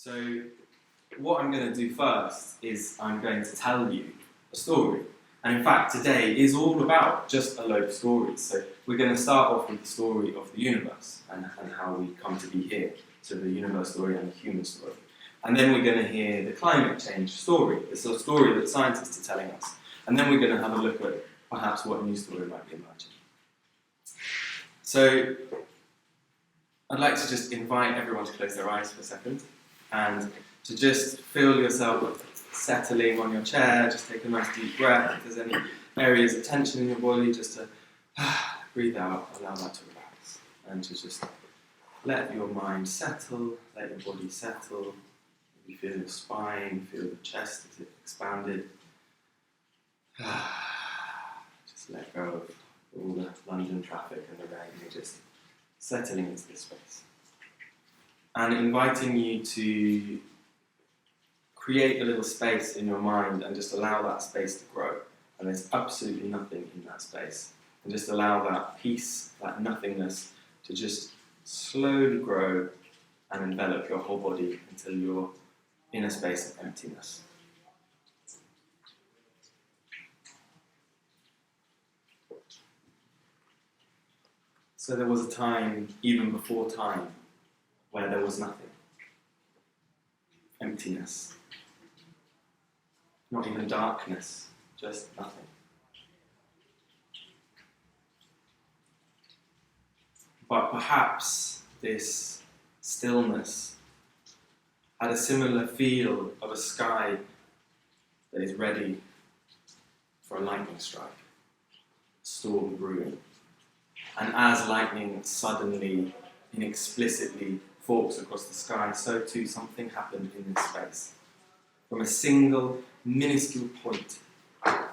So what I'm going to do first is I'm going to tell you a story. And in fact, today is all about just a load of stories. So we're going to start off with the story of the universe and how we come to be here. So the universe story and the human story. And then we're going to hear the climate change story. It's a story that scientists are telling us. And then we're going to have a look at perhaps what new story might be emerging. So I'd like to just invite everyone to close their eyes for a second and to just feel yourself settling on your chair. Just take a nice deep breath. If there's any areas of tension in your body, just to breathe out, allow that to relax, and to just let your mind settle, let your body settle. You feel your spine, feel the chest as it expanded. Just let go of all the London traffic and the rain, and just settling into this space. And inviting you to create a little space in your mind and just allow that space to grow. And there's absolutely nothing in that space. And just allow that peace, that nothingness, to just slowly grow and envelop your whole body until you're in a space of emptiness. So there was a time, even before time, where there was nothing. Emptiness. Not even darkness, just nothing. But perhaps this stillness had a similar feel of a sky that is ready for a lightning strike, a storm brewing. And as lightning suddenly, inexplicitly forks across the sky, so too something happened in this space. From a single, minuscule point,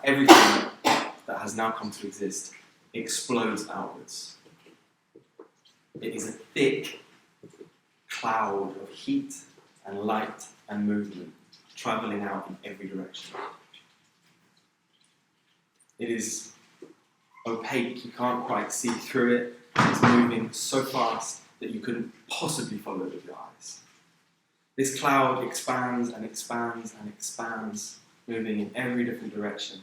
everything that has now come to exist explodes outwards. It is a thick cloud of heat and light and movement, travelling out in every direction. It is opaque, you can't quite see through it. It's moving so fast that you couldn't possibly follow it with your eyes. This cloud expands and expands and expands, moving in every different direction.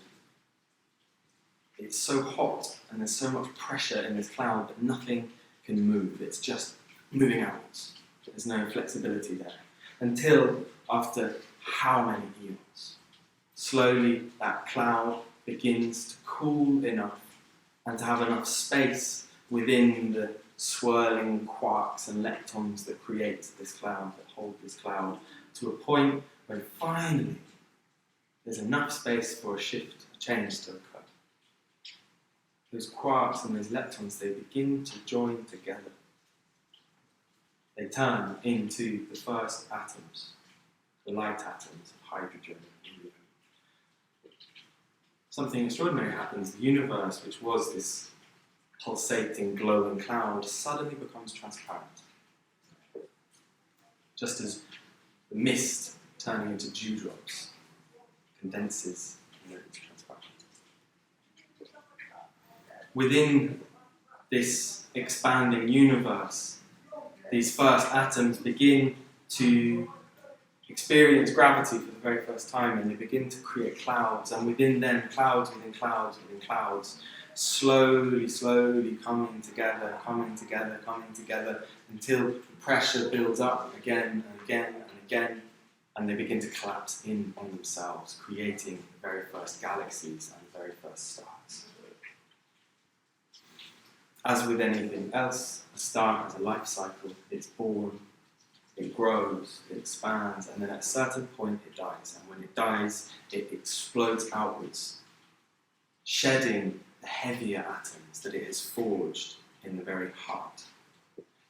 It's so hot and there's so much pressure in this cloud that nothing can move. It's just moving outwards. There's no flexibility there. Until, after how many eons, slowly that cloud begins to cool enough and to have enough space within the swirling quarks and leptons that create this cloud, that hold this cloud, to a point where finally there's enough space for a shift, a change to occur. Those quarks and those leptons, they begin to join together. They turn into the first atoms, the light atoms of hydrogen and helium. Something extraordinary happens. The universe, which was this pulsating, glowing cloud, suddenly becomes transparent. Just as the mist turning into dewdrops condenses and then it's transparent. Within this expanding universe, these first atoms begin to experience gravity for the very first time, and they begin to create clouds, and within them, clouds within clouds within clouds, slowly coming together, until the pressure builds up again and again and again, and they begin to collapse in on themselves, creating the very first galaxies and the very first stars. As with anything else, a star has a life cycle. It's born, it grows, it expands, and then at a certain point it dies. And when it dies, it explodes outwards, shedding the heavier atoms that it has forged in the very heart.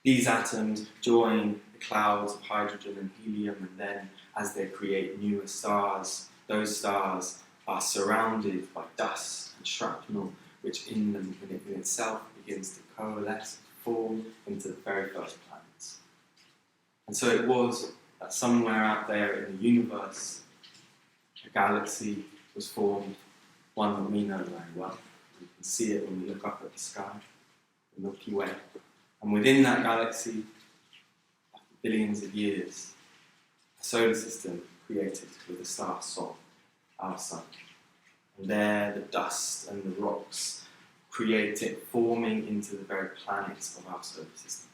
These atoms join the clouds of hydrogen and helium, and then as they create newer stars, those stars are surrounded by dust and shrapnel, which in itself begins to coalesce, form into the very first planets. And so it was that somewhere out there in the universe, a galaxy was formed, one that we know very well. We can see it when we look up at the sky, the Milky Way. And within that galaxy, after billions of years, a solar system created with the star Sol, our sun. And there the dust and the rocks create it, forming into the very planets of our solar system.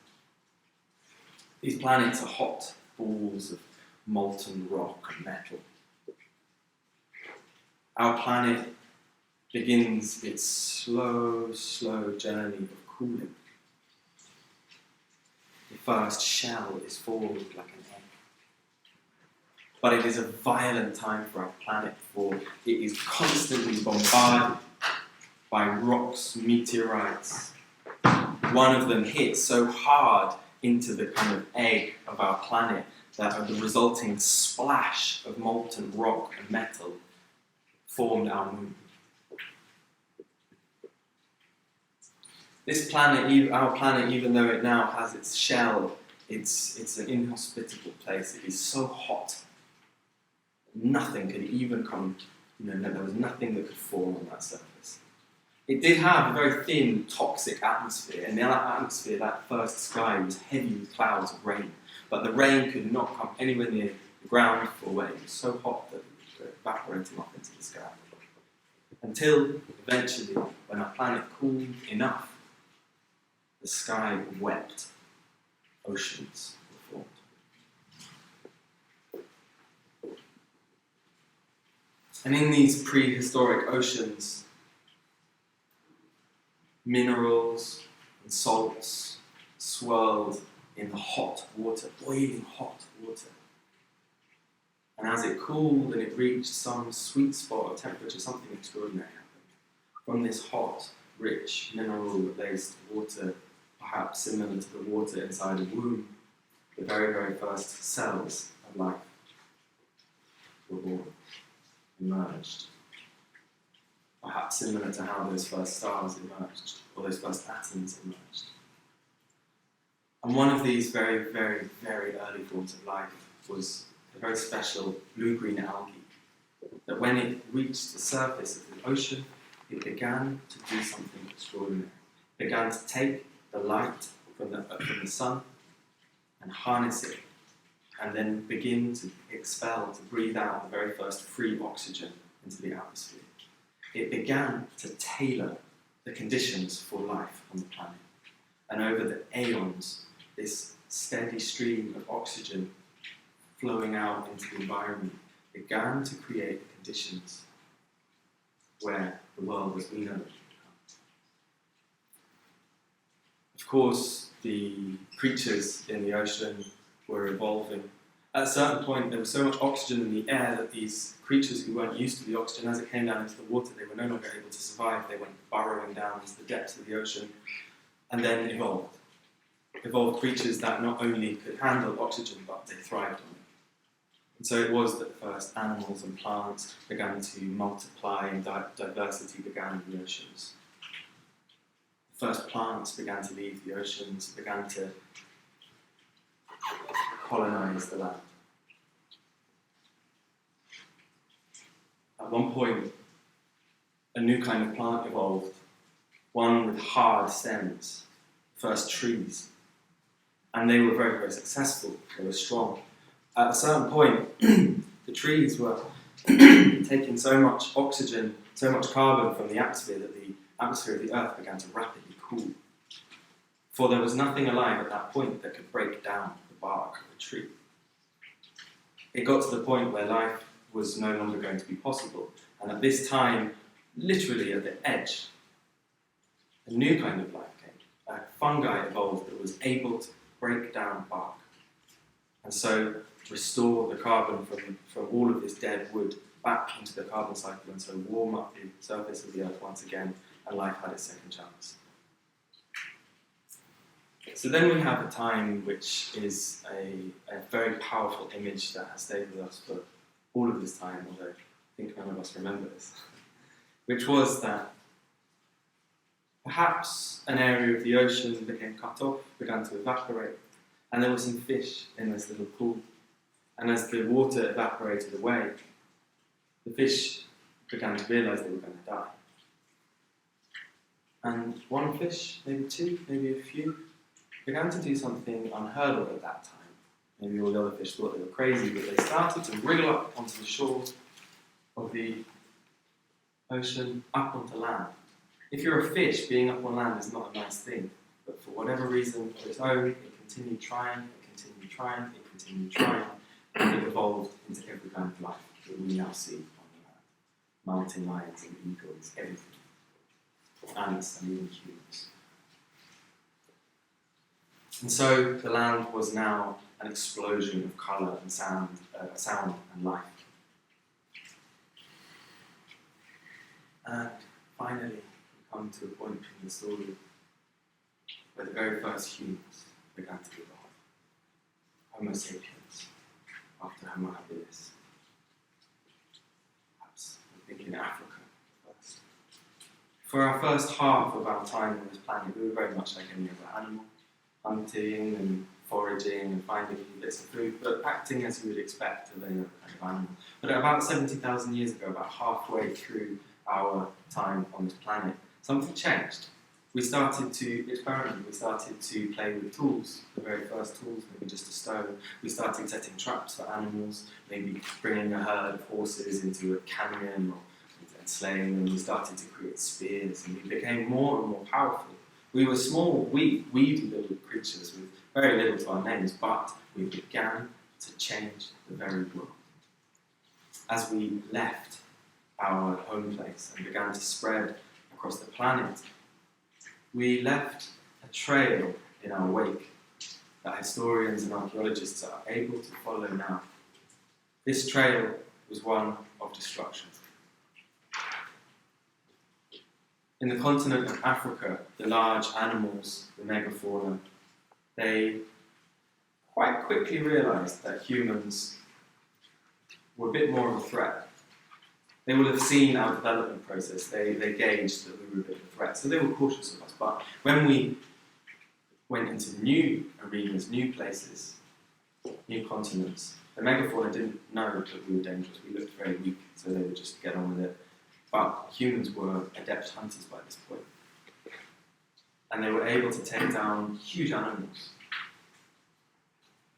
These planets are hot balls of molten rock and metal. Our planet begins its slow journey of cooling. The first shell is formed like an egg. But it is a violent time for our planet, for it is constantly bombarded by rocks, meteorites. One of them hits so hard into the kind of egg of our planet that the resulting splash of molten rock and metal formed our moon. This planet, our planet, even though it now has its shell, it's an inhospitable place. It is so hot. Nothing could even come, there was nothing that could form on that surface. It did have a very thin, toxic atmosphere, and in that atmosphere, that first sky was heavy with clouds of rain. But the rain could not come anywhere near the ground for a way. It was so hot that it was evaporating off into the sky. Until, eventually, when our planet cooled enough, the sky wept. Oceans were formed. And in these prehistoric oceans, minerals and salts swirled in the hot water, boiling hot water. And as it cooled and it reached some sweet spot of temperature, something extraordinary happened. From this hot, rich, mineral-laced water, perhaps similar to the water inside a womb, the very, very first cells of life were born, emerged. Perhaps similar to how those first stars emerged, or those first atoms emerged. And one of these very, very, very early forms of life was a very special blue-green algae, that when it reached the surface of the ocean, it began to do something extraordinary. It began to take the light from the sun and harness it, and then begin to expel, to breathe out the very first free oxygen into the atmosphere. It began to tailor the conditions for life on the planet. And over the aeons, this steady stream of oxygen flowing out into the environment began to create the conditions where the world as we know it. Of course, the creatures in the ocean were evolving. At a certain point, there was so much oxygen in the air that these creatures who weren't used to the oxygen, as it came down into the water, they were no longer able to survive. They went burrowing down into the depths of the ocean, and then evolved. Evolved creatures that not only could handle oxygen, but they thrived on it. And so it was that first animals and plants began to multiply and diversity began in the oceans. The first plants began to leave the oceans, began to colonize the land. At one point, a new kind of plant evolved, one with hard stems, first trees. And they were very, very successful, they were strong. At a certain point, the trees were taking so much oxygen, so much carbon from the atmosphere that the atmosphere of the Earth began to rapidly cool. For there was nothing alive at that point that could break down the bark of a tree. It got to the point where life was no longer going to be possible. And at this time, literally at the edge, a new kind of life came. A fungi evolved that was able to break down bark. And so restore the carbon from all of this dead wood back into the carbon cycle, and so warm up the surface of the Earth once again, and life had its second chance. So then we have a time which is a very powerful image that has stayed with us for all of this time, although I think none of us remember this, which was that perhaps an area of the ocean became cut off, began to evaporate, and there were some fish in this little pool. And as the water evaporated away, the fish began to realise they were going to die. And one fish, maybe two, maybe a few, began to do something unheard of at that time. Maybe all the other fish thought they were crazy, but they started to wriggle up onto the shore of the ocean, up onto land. If you're a fish, being up on land is not a nice thing, but for whatever reason of its own, it continued trying, and it evolved into every kind of life that we now see on the land. Mountain lions and eagles, everything. Ants and even humans. And so the land was now an explosion of colour and sound and life. And finally, we come to a point in the story where the very first humans began to evolve. Homo sapiens, after Homo habilis. Perhaps we're thinking Africa first. For our first half of our time on this planet, we were very much like any other animal, hunting and foraging and finding bits of food, but acting as you would expect of any other kind of animal. But about 70,000 years ago, about halfway through our time on this planet, something changed. We started to experiment, we started to play with tools, the very first tools, maybe just a stone. We started setting traps for animals, maybe bringing a herd of horses into a canyon and slaying them. We started to create spears, and we became more and more powerful. We were small, weedy little creatures with very little to our names, but we began to change the very world. As we left our home place and began to spread across the planet, we left a trail in our wake that historians and archaeologists are able to follow now. This trail was one of destruction. In the continent of Africa, the large animals, the megafauna, they quite quickly realised that humans were a bit more of a threat. They would have seen our development process. They gauged that we were a bit of a threat, so they were cautious of us. But when we went into new arenas, new places, new continents, the megafauna didn't know that we were dangerous. We looked very weak, so they would just get on with it. But humans were adept hunters by this point. And they were able to take down huge animals.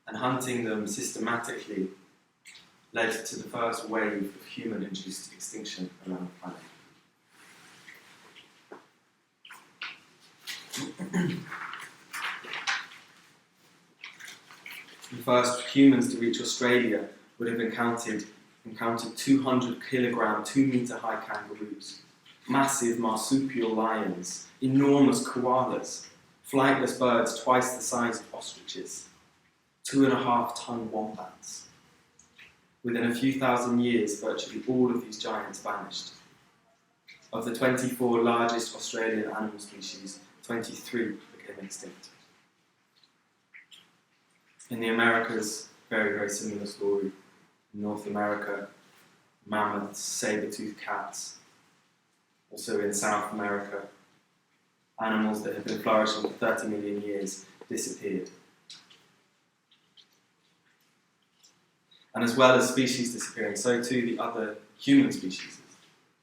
And hunting them systematically led to the first wave of human-induced extinction around the planet. The first humans to reach Australia would have encountered 200 kilogram, 2 metre high kangaroos, massive marsupial lions, enormous koalas, flightless birds twice the size of ostriches, 2.5-ton wombats. Within a few thousand years, virtually all of these giants vanished. Of the 24 largest Australian animal species, 23 became extinct. In the Americas, very, very similar story. In North America, mammoths, saber-toothed cats. Also in South America, animals that had been flourishing for 30 million years disappeared. And as well as species disappearing, so too the other human species,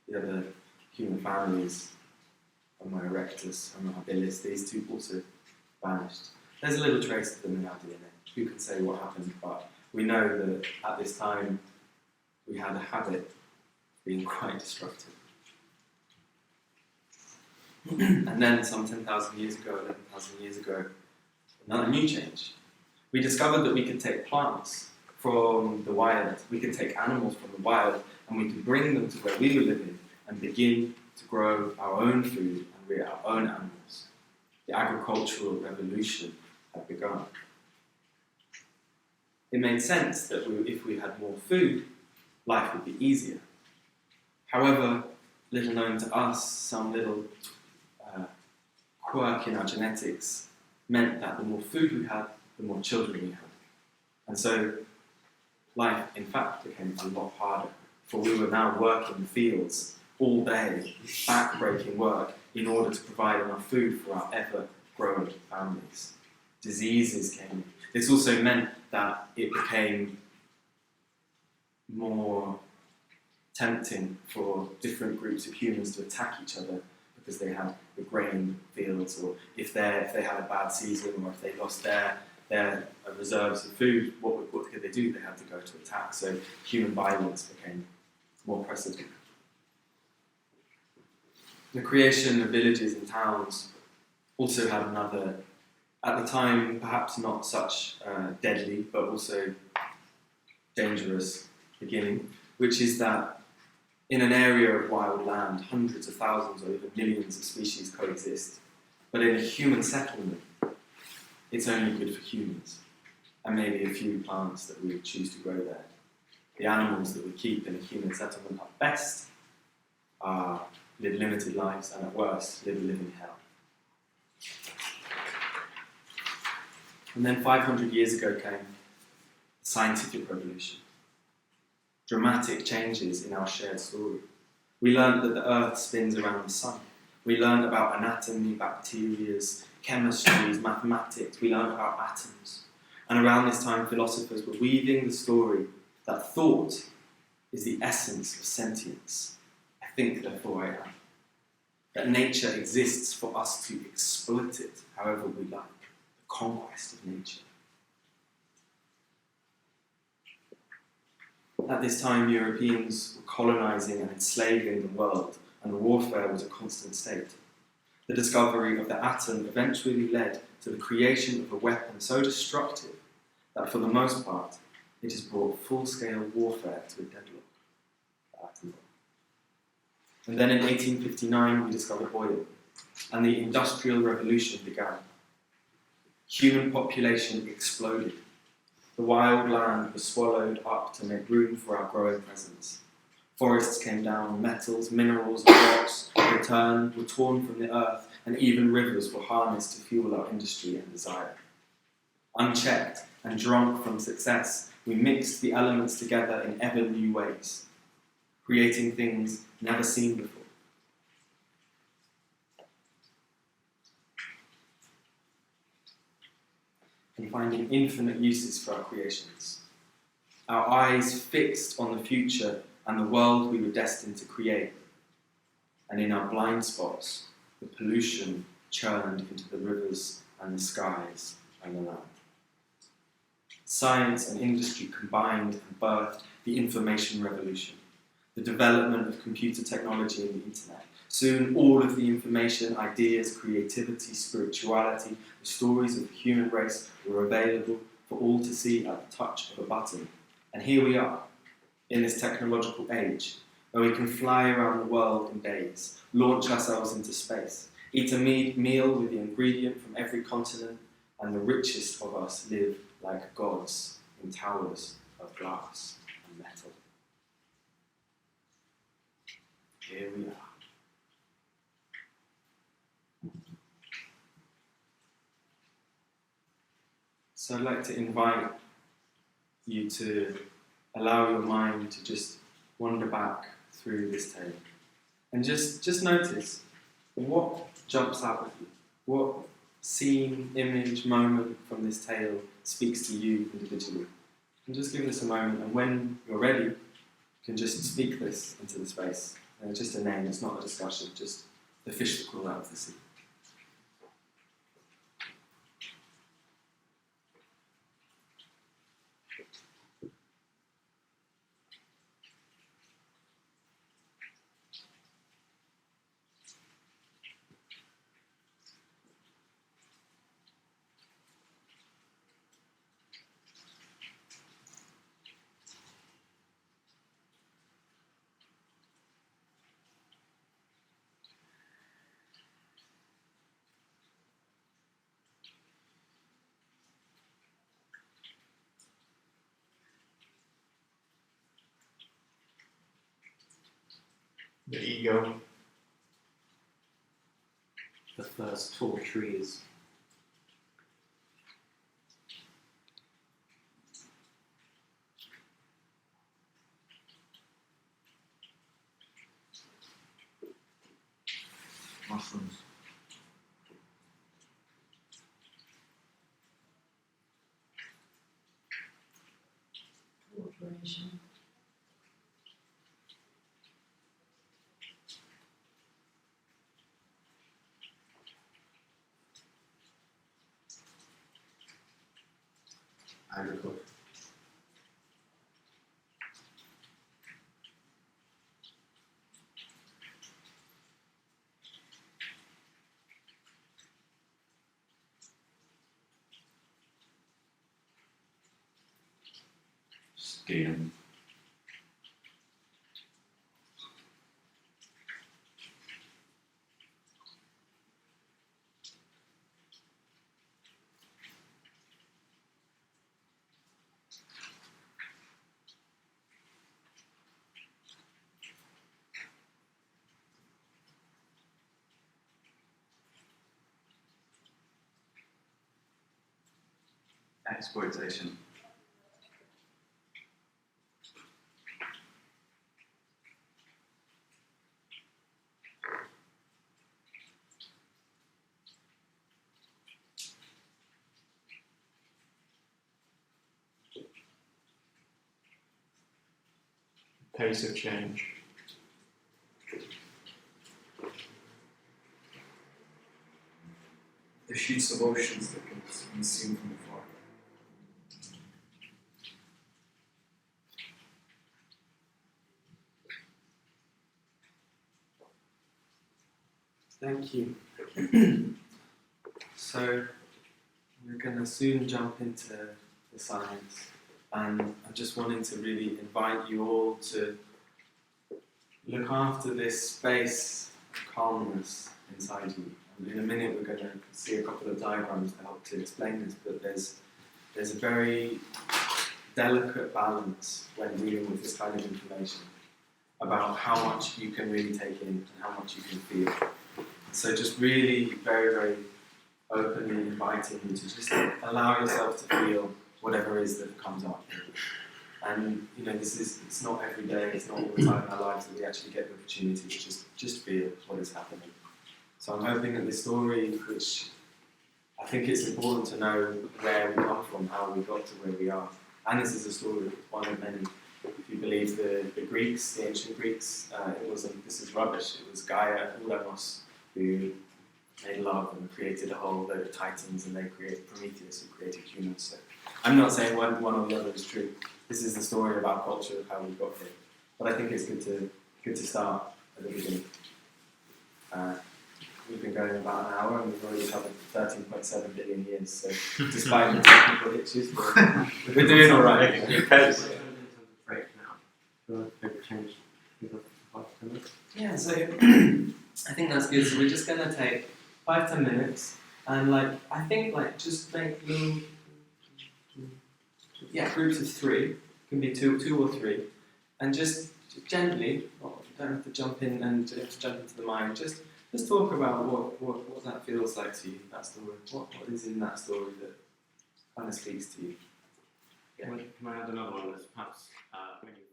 the other human families, Homo erectus, Homo habilis, these two also vanished. There's a little trace of them in our DNA. Who can say what happened, but we know that at this time we had a habit of being quite destructive. And then some 10,000 years ago, 11,000 years ago, another new change. We discovered that we could take plants from the wild, we could take animals from the wild, and we could bring them to where we were living and begin to grow our own food and rear our own animals. The agricultural revolution had begun. It made sense that if we had more food, life would be easier. However, little known to us, some little quirk in our genetics meant that the more food we had, the more children we had. And so life, in fact, became a lot harder, for we were now working the fields all day, back-breaking work, in order to provide enough food for our ever-growing families. Diseases came in. This also meant that it became more tempting for different groups of humans to attack each other because they had the grain fields, or if they had a bad season, or if they lost their their reserves of food, what could they do? They had to go to attack. So human violence became more precedent. The creation of villages and towns also had another, at the time, perhaps not such deadly, but also dangerous beginning, which is that in an area of wild land, hundreds of thousands or even millions of species coexist. But in a human settlement, it's only good for humans, and maybe a few plants that we would choose to grow there. The animals that we keep in a human settlement at best live limited lives, and at worst, live a living hell. And then 500 years ago came the scientific revolution. Dramatic changes in our shared story. We learned that the Earth spins around the sun. We learned about anatomy, bacteria, chemistries, mathematics. We learned about atoms. And around this time, philosophers were weaving the story that thought is the essence of sentience. I think, therefore I am. That nature exists for us to exploit it however we like. The conquest of nature. At this time, Europeans were colonising and enslaving the world, and warfare was a constant state. The discovery of the atom eventually led to the creation of a weapon so destructive that, for the most part, it has brought full-scale warfare to a deadlock. The atom bomb. And then in 1859, we discovered oil, and the Industrial Revolution began. Human population exploded. The wild land was swallowed up to make room for our growing presence. Forests came down, metals, minerals, and rocks were torn from the earth, and even rivers were harnessed to fuel our industry and desire. Unchecked and drunk from success, we mixed the elements together in ever new ways, creating things never seen before. And finding infinite uses for our creations. Our eyes fixed on the future and the world we were destined to create. And in our blind spots, the pollution churned into the rivers and the skies and the land. Science and industry combined and birthed the information revolution, the development of computer technology and the internet. Soon all of the information, ideas, creativity, spirituality, the stories of the human race were available for all to see at the touch of a button. And here we are, in this technological age, where we can fly around the world in days, launch ourselves into space, eat a meal with the ingredient from every continent, and the richest of us live like gods in towers of glass and metal. Here we are. So I'd like to invite you to allow your mind to just wander back through this tale. And just notice what jumps out at you. What scene, image, moment from this tale speaks to you individually. And just give this a moment, and when you're ready, you can just speak this into the space. Just a name, it's not a discussion, just the fish that crawl out of the sea. The ego. The first tall trees. Mushrooms. Cooperation. agriculture. Skin. Exploitation. Pace of change. The sheets of oceans that can be seen from afar. Thank you. So we're going to soon jump into the science, and I'm just wanting to really invite you all to look after this space of calmness inside you. And in a minute we're going to see a couple of diagrams to help to explain this, but there's a very delicate balance when dealing with this kind of information about how much you can really take in and how much you can feel. So just really very, very openly inviting you to just allow yourself to feel whatever it is that comes up. And it's not every day, it's not all the time in our lives that we actually get the opportunity to just feel what is happening. So I'm hoping that this story, which I think it's important to know where we come from, how we got to where we are. And this is a story, one of many. If you believe the Greeks, the ancient Greeks, this is rubbish. It was Gaia and Ulamos who made love and created a whole load of titans, and they created Prometheus who created humans. So I'm not saying one or the other is true. This is the story about culture, of how we got here. But I think it's good to start at the beginning. We've been going about an hour and we've already covered 13.7 billion years. So despite the technical hitches, we're doing all right. Break now. So maybe change to 5 minutes. Yeah, so I think that's good. So we're just going to take 5-10 minutes and I think just make little groups of 3. It can be two or 3, and just gently. You don't have to jump in and jump into the mind. Just talk about what that feels like to you. That story. What is in that story that kind of speaks to you? Can I add another one that's perhaps when you